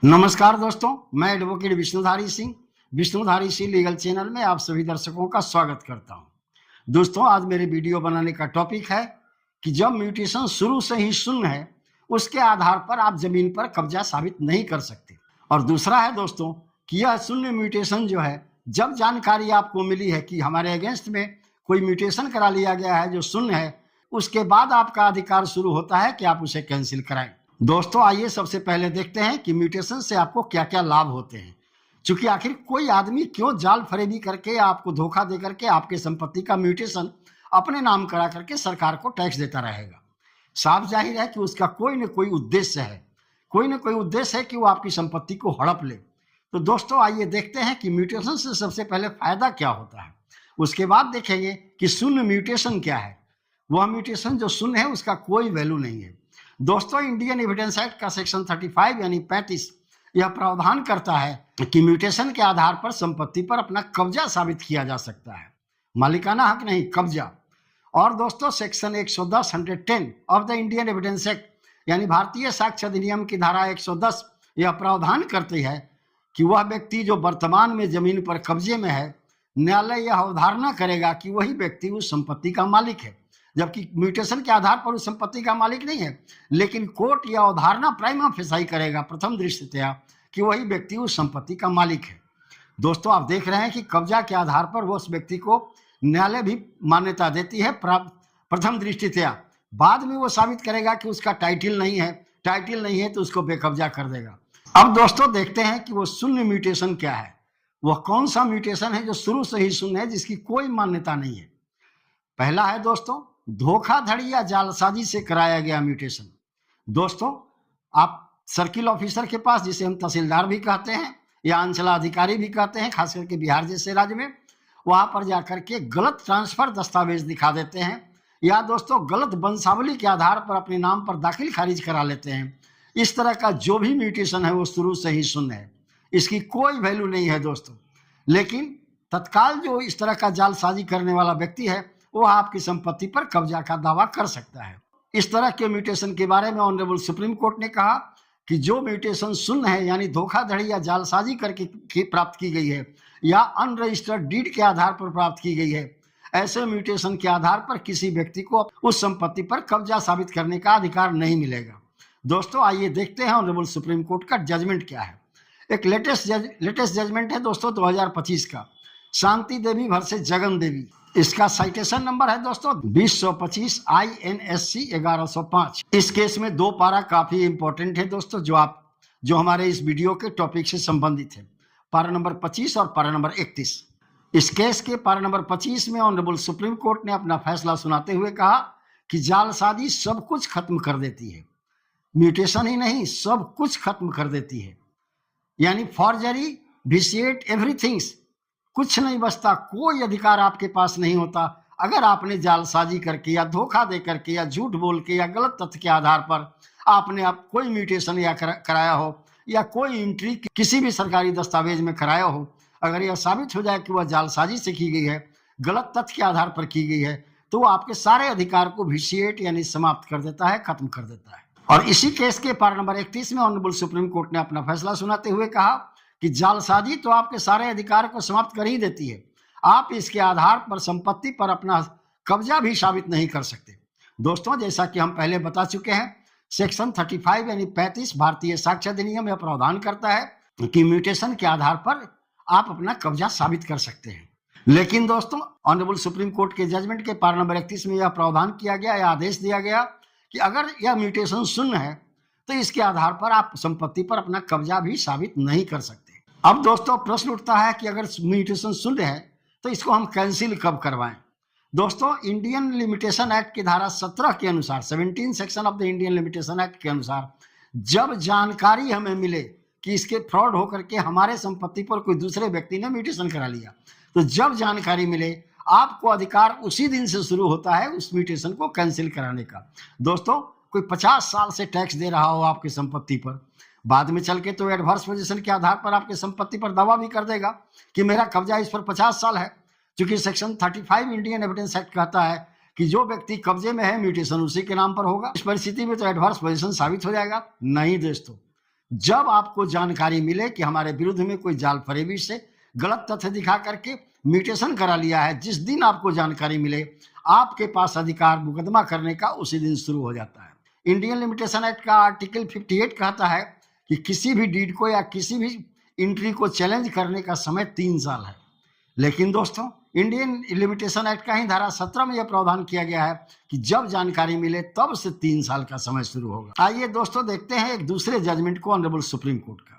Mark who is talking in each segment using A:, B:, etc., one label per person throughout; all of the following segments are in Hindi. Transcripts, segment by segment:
A: नमस्कार दोस्तों, मैं advocate Vishnudhari Singh legal channel में आप सभी दर्शकों का स्वागत करता हूं। दोस्तों, आज मेरे वीडियो बनाने का टॉपिक है कि जब म्यूटेशन शुरू से ही शून्य है, उसके आधार पर आप जमीन पर कब्जा साबित नहीं कर सकते। और दूसरा है दोस्तों कि यह शून्य म्यूटेशन जो है, जब जानकारी आपको मिली है कि हमारे अगेंस्ट में कोई म्यूटेशन करा लिया गया है जो शून्य है, उसके बाद आपका अधिकार शुरू होता है कि आप उसे कैंसिल कराएं। दोस्तों, आइए सबसे पहले देखते हैं कि म्यूटेशन से आपको क्या क्या लाभ होते हैं। चूंकि आखिर कोई आदमी क्यों जाल फरेबी करके आपको धोखा दे करके आपके संपत्ति का म्यूटेशन अपने नाम करा करके सरकार को टैक्स देता रहेगा। साफ जाहिर है कि उसका कोई न कोई उद्देश्य है, कोई न कोई उद्देश्य है कि वो आपकी संपत्ति को हड़प ले। तो दोस्तों, आइए देखते हैं कि म्यूटेशन से सबसे पहले फायदा क्या होता है। उसके बाद देखेंगे कि शून्य म्यूटेशन क्या है। वह म्यूटेशन जो शून्य है, उसका कोई वैल्यू नहीं है। दोस्तों, इंडियन एविडेंस एक्ट का सेक्शन 35 यानी 35 यह प्रावधान करता है कि म्यूटेशन के आधार पर संपत्ति पर अपना कब्जा साबित किया जा सकता है, मालिकाना हक नहीं, कब्जा। और दोस्तों, section 110 of the Indian evidence act यानी भारतीय साक्ष्य अधिनियम की धारा 110 यह प्रावधान करती है कि वह व्यक्ति जो वर्तमान में जमीन पर कब्जे में है, न्यायालय यह अवधारणा करेगा कि वही व्यक्ति उस संपत्ति का मालिक है, जबकि म्यूटेशन के आधार पर उस संपत्ति का मालिक नहीं है। लेकिन कोर्ट यह अवधारणा प्राइमा फेसाई करेगा प्रथम दृष्टया कि वही व्यक्ति उस संपत्ति का मालिक है। दोस्तों, आप देख रहे हैं कि कब्जा के आधार पर वो उस व्यक्ति को न्यायालय भी मान्यता देती है प्रथम दृष्टया। बाद में वो साबित करेगा कि उसका टाइटिल नहीं है तो उसको बेकब्जा कर देगा। अब दोस्तों, देखते हैं कि वो शून्य म्यूटेशन क्या है। वह कौन सा म्यूटेशन है जो शुरू से ही शून्य है, जिसकी कोई मान्यता नहीं है। पहला है दोस्तों, धोखाधड़ी या जालसाजी से कराया गया म्यूटेशन। दोस्तों, आप सर्किल ऑफिसर के पास, जिसे हम तहसीलदार भी कहते हैं या अंचलाधिकारी भी कहते हैं, खास करके बिहार जैसे राज्य में, वहां पर जाकर के गलत ट्रांसफर दस्तावेज दिखा देते हैं, या दोस्तों गलत वंशावली के आधार पर अपने नाम पर दाखिल खारिज करा लेते हैं। इस तरह का जो भी म्यूटेशन है वो शुरू से ही शून्य है, इसकी कोई वैल्यू नहीं है दोस्तों। लेकिन तत्काल जो इस तरह का जालसाजी करने वाला व्यक्ति है, वो आपकी संपत्ति पर कब्जा का दावा कर सकता है। इस तरह के म्यूटेशन के बारे में ऑनरेबल सुप्रीम कोर्ट ने कहा कि जो म्यूटेशन शून्य है, यानी धोखाधड़ी या जालसाजी करके प्राप्त की गई है या अनरजिस्टर्ड डीड के आधार पर प्राप्त की गई है, ऐसे म्यूटेशन के आधार पर किसी व्यक्ति को उस संपत्ति पर कब्जा साबित करने का अधिकार नहीं मिलेगा। दोस्तों, आइए देखते हैं ऑनरेबल सुप्रीम कोर्ट का जजमेंट क्या है। एक लेटेस्ट जजमेंट है दोस्तों 2025 का, शांति देवी वर्सेस जगन देवी। इसका साइटेशन नंबर है दोस्तों 2025 INSC 1105। इस केस में दो पारा काफी इंपॉर्टेंट है दोस्तों, जो हमारे इस वीडियो के टॉपिक से संबंधित है। पारा नंबर 25 और पारा नंबर 31। इस केस के पारा नंबर 25 में ऑनरेबल सुप्रीम कोर्ट ने अपना फैसला सुनाते हुए कहा कि जालसाजी सब कुछ खत्म कर देती है। म्यूटेशन ही नहीं, सब कुछ खत्म कर देती है। यानी फॉर्जरी विशिएट एवरीथिंग्स, कुछ नहीं बचता, कोई अधिकार आपके पास नहीं होता। अगर आपने जालसाजी करके या धोखा दे करके या झूठ बोल के या गलत तथ्य के आधार पर आपने कोई म्यूटेशन या कराया हो या कोई एंट्री किसी भी सरकारी दस्तावेज में कराया हो, अगर यह साबित हो जाए कि वह जालसाजी से की गई है, गलत तथ्य के आधार पर की गई है, तो वो आपके सारे अधिकार को विशिएट यानी समाप्त कर देता है, खत्म कर देता है। और इसी केस के पारा नंबर 31 में ऑनरेबल सुप्रीम कोर्ट ने अपना फैसला सुनाते हुए कहा कि जालसाजी तो आपके सारे अधिकार को समाप्त कर ही देती है, आप इसके आधार पर संपत्ति पर अपना कब्जा भी साबित नहीं कर सकते। दोस्तों, जैसा कि हम पहले बता चुके हैं, सेक्शन 35 यानी 35 भारतीय साक्ष्य अधिनियम यह प्रावधान करता है कि म्यूटेशन के आधार पर आप अपना कब्जा साबित कर सकते हैं। लेकिन दोस्तों, ऑनरेबल सुप्रीम कोर्ट के जजमेंट के पारा नंबर 31 में यह प्रावधान किया गया, यह आदेश दिया गया कि अगर यह म्यूटेशन शून्य है तो इसके आधार पर आप संपत्ति पर अपना कब्जा भी साबित नहीं कर सकते। अब दोस्तों, प्रश्न उठता है कि अगर म्यूटेशन शून्य है तो इसको हम कैंसिल कब करवाएं। दोस्तों, इंडियन लिमिटेशन एक्ट की धारा 17 के अनुसार, 17 section of the Indian limitation act के अनुसार, जब जानकारी हमें मिले कि इसके फ्रॉड होकर के हमारे संपत्ति पर कोई दूसरे व्यक्ति ने म्यूटेशन करा लिया, तो जब जानकारी मिले आपको अधिकार उसी दिन से शुरू होता है उस म्यूटेशन को कैंसिल कराने का। दोस्तों, कोई 50 साल से टैक्स दे रहा हो आपकी संपत्ति पर, बाद में चल के तो एडवर्स पोजीशन के आधार पर आपकी संपत्ति पर दावा भी कर देगा कि मेरा कब्जा इस पर 50 साल है। क्योंकि सेक्शन 35 इंडियन एविडेंस एक्ट कहता है कि जो व्यक्ति कब्जे में है म्यूटेशन उसी के नाम पर होगा। इस परिस्थिति में तो एडवर्स पोजीशन साबित हो जाएगा नहीं दोस्तों। जब आपको जानकारी मिले कि हमारे विरुद्ध में कोई जाल फरेबी से गलत तथ्य दिखा करके म्यूटेशन करा लिया है, जिस दिन आपको जानकारी मिले आपके पास अधिकार मुकदमा करने का उसी दिन शुरू हो जाता है। इंडियन लिमिटेशन एक्ट का आर्टिकल 58 कहता है कि किसी भी डीड को या किसी भी एंट्री को चैलेंज करने का समय 3 साल है। लेकिन दोस्तों, इंडियन लिमिटेशन एक्ट का ही धारा 17 में यह प्रावधान किया गया है कि जब जानकारी मिले तब से 3 साल का समय शुरू होगा। आइए दोस्तों देखते हैं एक दूसरे जजमेंट को ऑनरेबल सुप्रीम कोर्ट का।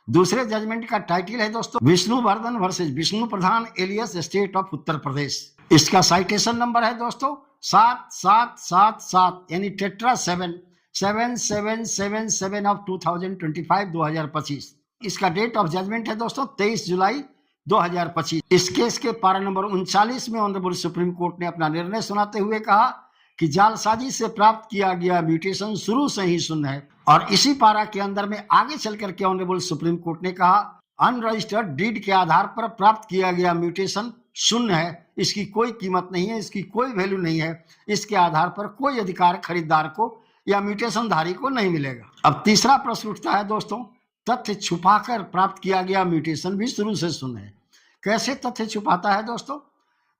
A: दूसरे जजमेंट का टाइटल है दोस्तों Vishnuvardhan versus Vishnu Pradhan alias state of Uttar Pradesh. इसका साइटेशन नंबर है दोस्तों 7777 यानी टेट्रा 7777 ऑफ 2025। इसका डेट ऑफ जजमेंट है दोस्तों 23 जुलाई 2025। इस केस के पारा नंबर 39 में ऑनरेबल सुप्रीम कोर्ट ने अपना निर्णय सुनाते हुए कहा कि जालसाजी से प्राप्त किया गया म्यूटेशन शुरू से ही शून्य है। और इसी पारा के अंदर में आगे चल करके ऑनरेबल सुप्रीम कोर्ट ने कहा अनरजिस्टर्ड डीड के आधार पर प्राप्त किया गया म्यूटेशन शून्य है, इसकी कोई कीमत नहीं है, इसकी कोई वैल्यू नहीं है, इसके आधार पर कोई अधिकार खरीदार को या म्यूटेशन धारी को नहीं मिलेगा। अब तीसरा प्रश्न उठता है दोस्तों, तथ्य छुपाकर प्राप्त किया गया म्यूटेशन भी शुरू से शून्य है। कैसे तथ्य छुपाता है दोस्तों?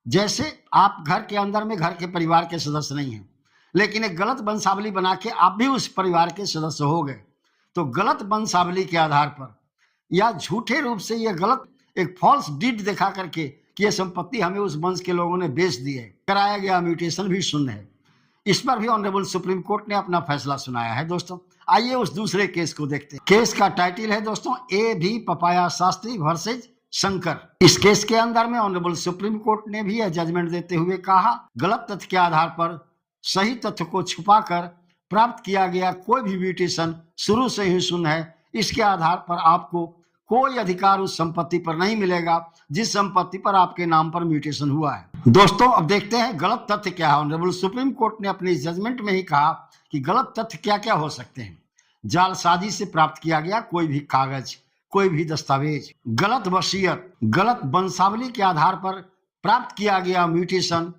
A: जैसे आप घर के अंदर में घर के परिवार के सदस्य नहीं हैं, लेकिन एक गलत वंशावली बना के आप भी उस परिवार के सदस्य हो गए, तो गलत वंशावली के आधार पर या झूठे रूप से यह गलत एक फॉल्स डीड दिखा करके कि यह संपत्ति हमें उस वंश के लोगों ने बेच दी है, कराया गया म्यूटेशन भी शून्य है। इस पर भी ऑनरेबल सुप्रीम कोर्ट ने अपना फैसला सुनाया है दोस्तों। आइए उस दूसरे केस को देखते हैं। केस का टाइटल है दोस्तों ए भी पपाया शास्त्री वर्सेज शंकर। इस केस के अंदर में ऑनरेबल सुप्रीम कोर्ट ने भी यह जजमेंट देते हुए कहा गलत तथ्य के आधार पर सही तथ्य को छुपाकर प्राप्त किया गया कोई भी म्यूटेशन शुरू से ही शून्य है। इसके आधार पर आपको कोई अधिकार उस संपत्ति पर नहीं मिलेगा जिस संपत्ति पर आपके नाम पर म्यूटेशन हुआ है। दोस्तों अब देखते हैं गलत तथ्य क्या है। ऑनरेबल सुप्रीम कोर्ट ने अपने जजमेंट में ही कहा कि गलत तथ्य क्या क्या हो सकते हैं। जालसाजी से प्राप्त किया गया कोई भी कागज, कोई भी दस्तावेज, गलत वसीयत, गलत वंशावली के आधार पर प्राप्त किया गया म्यूटेशन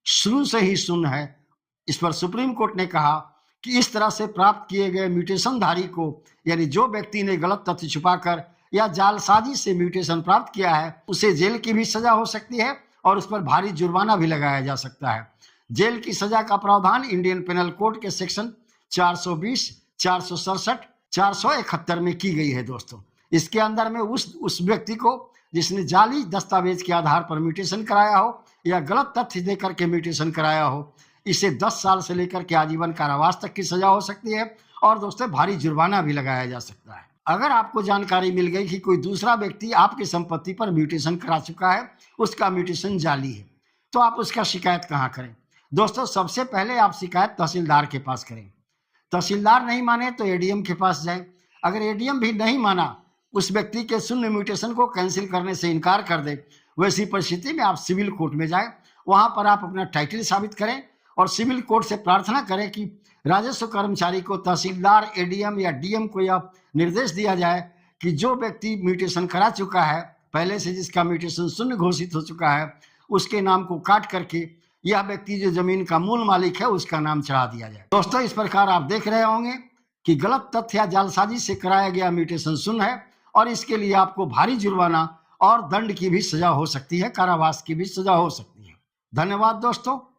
A: शुरू से ही शून्य है। इस पर सुप्रीम कोर्ट ने कहा कि इस तरह से प्राप्त किए गए म्यूटेशन धारी को यानी जो व्यक्ति ने गलत तथ्य छुपाकर या जालसाजी से म्यूटेशन प्राप्त किया है उसे जेल की भी सजा हो सकती है और उस पर भारी जुर्माना भी लगाया जा सकता है। जेल की सजा का प्रावधान इंडियन पेनल कोड के सेक्शन 420, 467, 471 में की गई है दोस्तों। इसके अंदर में उस व्यक्ति को जिसने जाली दस्तावेज के आधार पर म्यूटेशन कराया हो या गलत तथ्य देकर के म्यूटेशन कराया हो, इसे 10 साल से लेकर के आजीवन कारावास तक की सजा हो सकती है और दोस्तों भारी जुर्माना भी लगाया जा सकता है। अगर आपको जानकारी मिल गई कि कोई दूसरा व्यक्ति आपकी संपत्ति पर म्यूटेशन करा चुका है, उसका म्यूटेशन जाली है, तो आप उसका शिकायत कहाँ करें? दोस्तों सबसे पहले आप शिकायत तहसीलदार के पास करें। तहसीलदार नहीं माने तो एडीएम के पास जाएं। अगर एडीएम भी नहीं माना, उस व्यक्ति के शून्य म्यूटेशन को कैंसिल करने से इनकार कर दे, वैसी परिस्थिति में आप सिविल कोर्ट में जाएं। वहां पर आप अपना टाइटल साबित करें और सिविल कोर्ट से प्रार्थना करें कि राजस्व कर्मचारी को तहसीलदार, एडीएम या डीएम को यह निर्देश दिया जाए कि जो व्यक्ति म्यूटेशन करा चुका है, पहले से जिसका म्यूटेशन शून्य घोषित हो चुका है, उसके नाम को काट करके यह व्यक्ति जो जमीन का मूल मालिक है उसका नाम चढ़ा दिया जाए। दोस्तों इस प्रकार आप देख रहे होंगे कि गलत तथ्य या जालसाजी से कराया गया म्यूटेशन शून्य है और इसके लिए आपको भारी जुर्माना और दंड की भी सजा हो सकती है, कारावास की भी सजा हो सकती है। धन्यवाद दोस्तों।